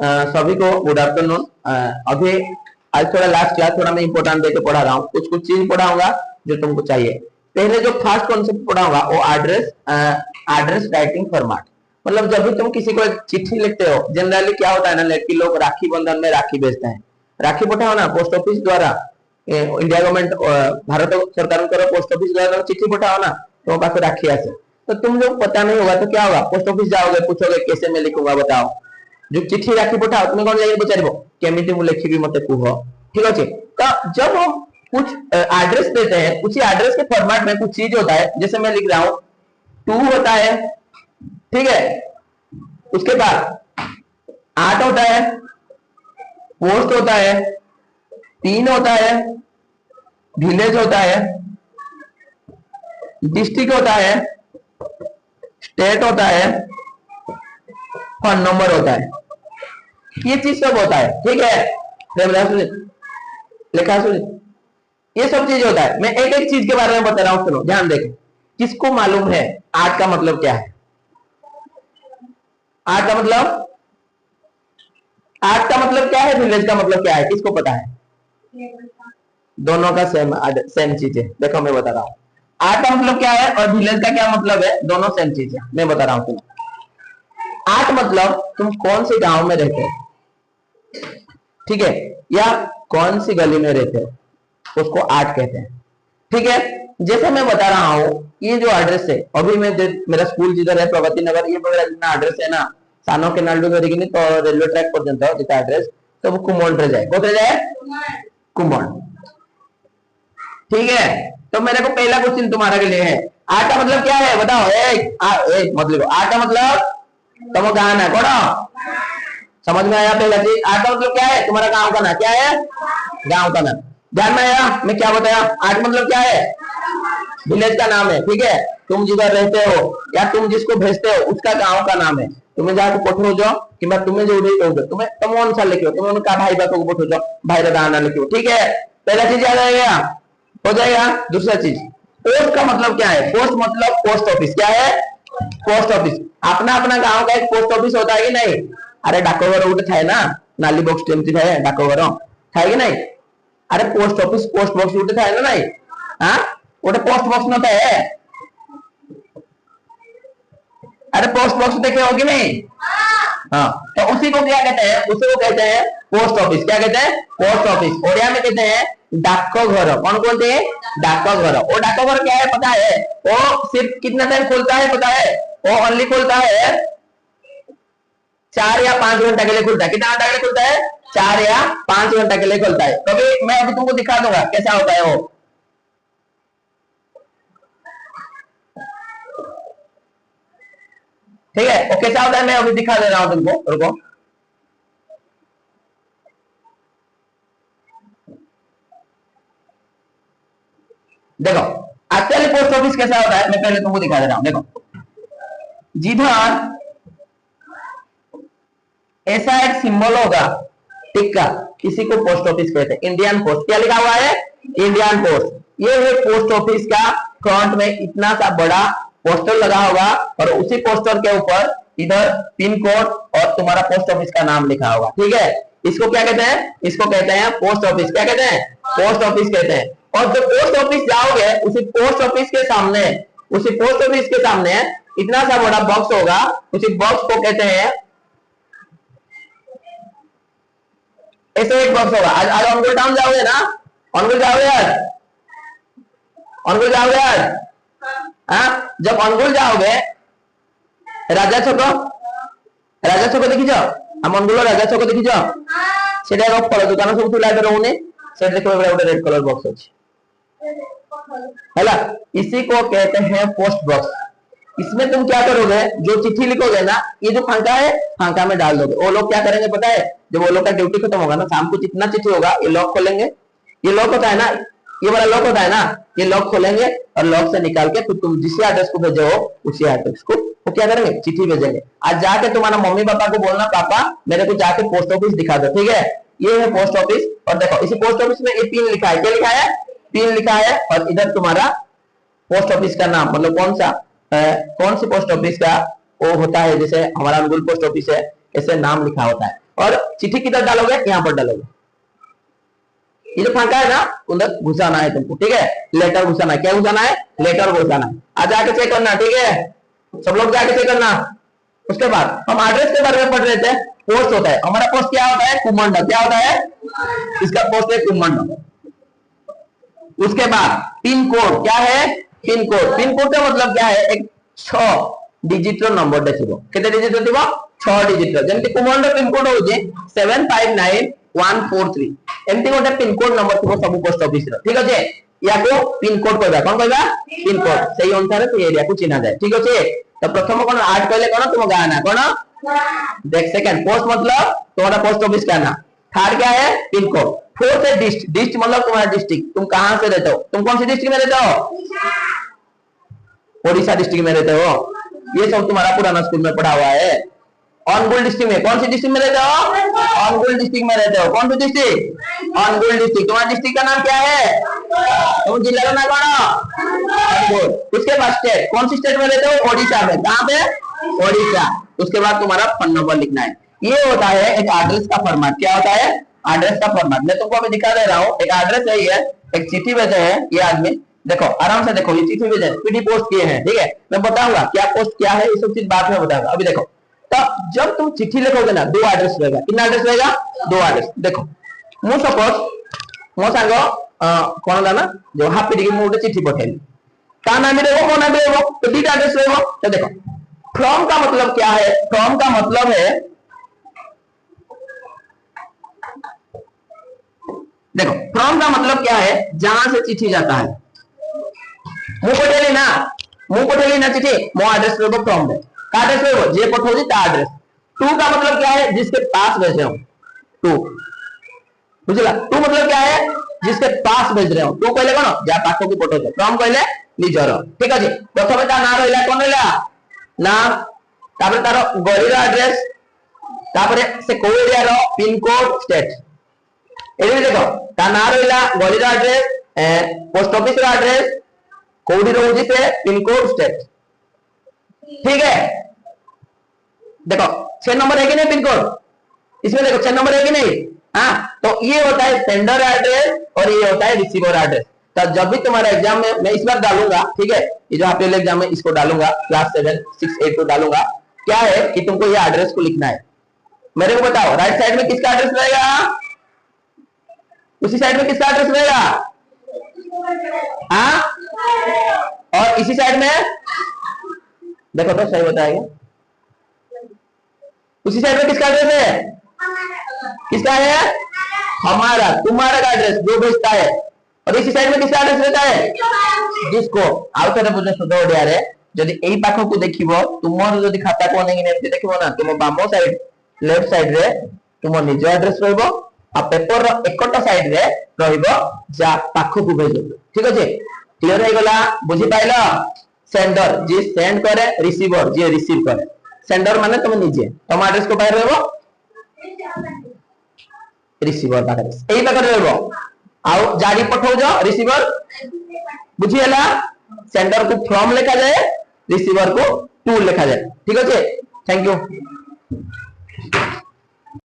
सभी को good afternoon. अभी आज थोड़ा लास्ट क्लास थोड़ा मैं इंपॉर्टेंट देके पढ़ा रहा हूँ, कुछ कुछ चीज पढ़ाऊंगा जो तुमको चाहिए। पहले जो फर्स्ट कॉन्सेप्ट पढ़ाऊंगा वो एड्रेस राइटिंग फॉर्मेट। मतलब जब भी तुम किसी को एक चिट्ठी लिखते हो, जनरली क्या होता है ना, लड़की लोग राखी बंधन में राखी भेजते हैं, राखी पठाओ ना पोस्ट ऑफिस द्वारा, इंडिया गवर्नमेंट भारत सरकार पोस्ट ऑफिस द्वारा चिट्ठी पठाओ ना, तो पास राखी आसे। तो तुम लोग पता नहीं होगा तो क्या होगा, पोस्ट ऑफिस जाओगे, पूछोगे कैसे मैं लिखूंगा बताओ, जो चिट्ठी राखी पठाओ तुम्हें कौन जाइए पचारिबो केमिति मु लिखिबी मते कुह। ठीक है, तो जब हम कुछ एड्रेस देते हैं, उसी एड्रेस के फॉर्मेट में कुछ चीज होता है, जैसे मैं लिख रहा हूं टू होता है, ठीक है, उसके बाद 8 होता है, पोस्ट होता है, 3 होता है, विलेज होता है, डिस्ट्रिक्ट होता है, स्टेट होता है, फोन नंबर होता है, ये चीज सब होता है। ठीक है, लिखा सुन, ये सब चीज होता है। मैं एक एक चीज के बारे में बता रहा हूं, सुनो ध्यान देखें। किसको मालूम है आर्ट का मतलब क्या है? आर्ट का मतलब क्या है, विलेज का मतलब क्या है, किसको पता है? दोनों का सेम चीज है। देखो मैं बता रहा हूँ, आर्ट का मतलब क्या है और विलेज का क्या मतलब है, दोनों सेम चीज है। मैं बता रहा हूँ सुनो। आर्ट मतलब तुम कौन से गांव में रहते हो, ठीक है, या कौन सी गली में रहते हो, उसको आर्ट कहते हैं। ठीक है, जैसे मैं बता रहा हूँ, ये जो एड्रेस है, अभी मैं मेरा स्कूल जिधर है प्रगति नगर, ये मेरा जितना एड्रेस है ना, सानो के नाल्डू धरिकिनी तो रेलवे ट्रैक पर्यंत जितना एड्रेस, तो वो कुमोन रह जाए, कौन रह जाए? कुमोन। ठीक है, तो मेरे को पहला क्वेश्चन तुम्हारा के लिए है, आर्ट का मतलब क्या है बताओ? मतलब आर्ट का मतलब तुम गाना कौन समझ में आया? पहला चीज आर्ट का मतलब क्या है, तुम्हारा गांव का नाम क्या है, गांव का नाम ध्यान में आया? मैं क्या बताया, आर्ट मतलब क्या है, विलेज का नाम है। ठीक है, तुम जिधर रहते हो या तुम जिसको भेजते हो उसका गांव का नाम है। तुम्हें जाके पठो जाओ कि मैं तुम्हें जो उड़े तुम्हें तुम कौन सा लिखो, तुम्हें उनका भाई को पठो जाओ, भाई दाना लिखो। ठीक है, पहला चीज याद आएगा, हो जाएगा। दूसरा चीज पोस्ट का मतलब क्या है, पोस्ट मतलब पोस्ट ऑफिस। क्या है? Post office. अपना अपना गांव का एक पोस्ट ऑफिस होता है कि नहीं? अरे डाकोघर उठे थाए ना, नाली बॉक्स टेमती थाए डाकोघर थाए कि नहीं? अरे पोस्ट ऑफिस पोस्ट बॉक्स उठे थाए ना नहीं? हाँ, उठे पोस्ट बॉक्स न थाए। अरे पोस्ट बॉक्स देखे हो कि नहीं? हाँ, तो उसी को क्या कहते हैं, उसी को कहते हैं पोस्ट ऑफिस। क्या कहते हैं? Post office. ओडिया में कहते हैं डाकघर। कौन बोलते हैं? डाकघर। वो डाकघर क्या है पता है? वो सिर्फ कितना टाइम खोलता है पता है? वो ओनली खोलता है 4 या 5 घंटा के लिए खुलता है। कितना घंटा के लिए खुलता है? 4 या 5 घंटा के लिए खुलता है। कभी मैं अभी तुमको दिखा दूंगा कैसा होता है वो। ठीक है, वो कैसा होता है मैं अभी दिखा दे रहा हूं तुमको, रुको। देखो एक्चुअली पोस्ट ऑफिस कैसा होता है, मैं पहले तुमको दिखा दे रहा हूं। देखो जिधर ऐसा एक सिंबल होगा टिक का, किसी को पोस्ट ऑफिस कहते हैं। इंडियन पोस्ट क्या लिखा हुआ है? Indian post. ये है पोस्ट ऑफिस का फ्रंट में इतना सा बड़ा पोस्टर लगा होगा और उसी पोस्टर के ऊपर इधर पिन कोड और तुम्हारा पोस्ट ऑफिस का नाम लिखा होगा। ठीक है, इसको क्या कहते हैं? इसको कहते हैं पोस्ट ऑफिस। क्या कहते हैं? पोस्ट ऑफिस कहते हैं। और जब पोस्ट ऑफिस जाओगे, उसी पोस्ट ऑफिस के सामने इतना सा बड़ा बॉक्स होगा, उसी बॉक्स को कहते हैं, ऐसे एक बॉक्स होगा। आज ऑनगुल टाउन जाओगे ना, ऑनगुल जाओगे यार, ऑनगुल जाओगे यार। हाँ, जब ऑनगुल जाओगे राजा छक देखी जाओ, हम ऑनगुल राजा छक देखी जाओ, सेटा एक फल दुकान सब तुला रहूने से देखो गोटे रेड कलर बॉक्स अछि हैला, इसी को कहते हैं पोस्ट बॉक्स। इसमें तुम क्या करोगे, जो चिट्ठी लिखोगे ना, ये जो फांका है फांका में डाल दोगे। वो लोग क्या करेंगे पता है? जब वो लोग का ड्यूटी खत्म होगा ना, शाम को जितना चिट्ठी होगा ये लॉक खोलेंगे, ये लॉक होता है ना, ये वाला लॉक होता है ना, ये लॉक खोलेंगे और लॉक से निकाल के फिर तुम जिस एड्रेस को भेजो उसी एड्रेस को वो क्या करेंगे, चिट्ठी भेजेंगे। आज जाके तुम्हारा मम्मी पापा को बोलना, पापा मेरे को जाके पोस्ट ऑफिस दिखा दो। ठीक है, ये है पोस्ट ऑफिस। और देखो इसी पोस्ट ऑफिस में ये पिन लिखा है। क्या लिखा है? पिन लिखा है। और इधर तुम्हारा पोस्ट ऑफिस का नाम, मतलब कौन सी पोस्ट ऑफिस का वो होता है, जैसे हमारा अनुगुल पोस्ट ऑफिस है, ऐसे नाम लिखा होता है। और चिट्ठी किधर डालोगे, यहाँ पर डालोगे। ये जो फांका है ना उधर घुसाना है तुमको, ठीक है। लेटर घुसाना है, क्या घुसाना है, लेटर घुसाना है। आज जाके चेक करना, ठीक है, सब लोग जाके चेक करना। उसके बाद हम एड्रेस के बारे में पढ़ रहे थे। पोस्ट होता है हमारा, पोस्ट क्या होता है, कुमंडल। क्या होता है इसका, पोस्ट है कुमंडल। उसके बाद पिन कोड, क्या है पिन कोड। पिन कोड का मतलब क्या है, एक 6 डिजिट नंबर देखिबो। केते डिजिट होतिबो, 6 डिजिट। जेंति कुमंडल पिन कोड होजे 759143, एमती गोटे पिन कोड नंबर थिबो सब पोस्ट ऑफिस रो, ठीक अछि। याको पिन कोड कहबा, कोन कहबा, पिन कोड। सेही अनुसार से एरिया को चिन्हा जाय, ठीक अछि। तो प्रथम कोन आठ कहले कोन, तुम गाना ना कोन देख। सेकंड पोस्ट मतलब तुम्हारा पोस्ट ऑफिस का नाम। थर्ड क्या है, पिन कोड। फोर्थ है डिस्ट्रिक्ट। डिस्ट्रिक्ट मतलब तुम्हारा डिस्ट्रिक्ट, तुम कहां से रहते हो, तुम कौन सी डिस्ट्रिक्ट में रहते हो, ओडिशा डिस्ट्रिक्ट में रहते हो। ये सब तुम्हारा पुराना स्कूल में पढ़ा हुआ है। अनुगुल डिस्ट्रिक्ट में, कौन सी डिस्ट्रिक्ट में रहते हो, अनुगुल डिस्ट्रिक्ट में रहते हो। कौन सी डिस्ट्रिक्ट, अनुगुल डिस्ट्रिक्ट। तुम्हारा डिस्ट्रिक्ट का नाम क्या है, तुम जिला का नाम कौन, अनुगुल। उसके बाद स्टेट, कौन सी स्टेट में रहते हो, ओडिशा में। कहां पे, ओडिशा। उसके बाद तुम्हारा फोन नंबर लिखना है। ये होता है एक एड्रेस का फॉर्मेट। क्या होता है, एड्रेस का फॉर्मेट। मैं तुमको अभी दिखा दे रहा हूँ। एक एड्रेस है, ये एक चिट्ठी भेजे है ये आदमी, देखो आराम से देखो, ये चिट्ठी भेजे, पीडी पोस्ट किए हैं, ठीक है। मैं बताऊंगा क्या पोस्ट क्या है, ये सब चीज बाद में बताऊंगा। अभी देखो, तो जब तुम चिट्ठी लिखोगे ना, 2 एड्रेस रहेगा। कितना एड्रेस रहेगा, 2 एड्रेस। देखो मु सपोज मो सांग कोन दाना जो हापी डिगी मु चिट्ठी पठेली, का नाम रहेगा, मो नाम रहेगा, तो 2 एड्रेस रहेगा। तो देखो फ्रॉम का मतलब क्या है, फ्रॉम का मतलब है, देखो फ्रॉम का मतलब क्या है, जहां से चिट्ठी जाता है। मु पठेली ना चिट्ठी, मो एड्रेस रहेगा फ्रॉम दे, का एड्रेस रहेगा जे पठौजी ता एड्रेस। टू का मतलब क्या है, जिसके पास भेज रहे हो, टू बुझला। टू मतलब क्या है, जिसके पास भेज रहे हो। टू कहले कोन, जा पाखो की पठौज। फ्रॉम कहले निजर, ठीक अछि। प्रथमे ता नाम रहला, कोन रहला नाम, तापर तार गरीर एड्रेस, तापर से को एरिया रो पिन कोड, स्टेट। एबे देखो ता नाम रहला गरीर एड्रेस, पोस्ट ऑफिस रो एड्रेस, कोडी रहउजी से पिन कोड, स्टेट, ठीक है। देखो 6 नंबर है कि नहीं पिन कोड, इसमें देखो 6 नंबर है कि नहीं। हाँ, तो ये होता है सेंडर एड्रेस और ये होता है रिसीवर एड्रेस। तो जब भी तुम्हारा एग्जाम में, मैं इस बार डालूंगा, ठीक है, ये जो आपके एग्जाम में इसको डालूंगा, क्लास 7 6 8 को डालूंगा। क्या है कि तुमको ये एड्रेस को लिखना है। मेरे को बताओ राइट साइड में किसका एड्रेस रहेगा, उसी साइड में किसका एड्रेस रहेगा, हाँ, और इसी साइड में देखो तो सही बताएगा, उसी साइड में किसका एड्रेस है, किसका है, हमारा, तुम्हारा का एड्रेस जो भेजता है। और इसी साइड में किसका एड्रेस रहता है, जिसको आउ थे बुझे सुध ओडिया रे, जदि एई पाखो को देखिबो, तुमर जदि खाता को नेगी नेमति देखिबो ना, तुम बामो साइड लेफ्ट साइड रे तुम निज एड्रेस रहइबो, आ पेपर रो एकटा साइड रे रहइबो जा पाखो को भेजो, ठीक अछि। क्लियर हो गला, बुझी पाइलो। सेंडर जे सेंड करे, रिसीवर जे रिसीव करे। सेंडर माने तुम निजे, तुम एड्रेस को बाहर रहइबो, रिसीवर पाखरे एई पाखरे रहइबो, आउ जारी पठौ जो रिसीवर, बुझी हला। सेंडर को फ्रॉम लिखा जाए, रिसीवर को टू लिखा जाए, ठीक है। Thank you.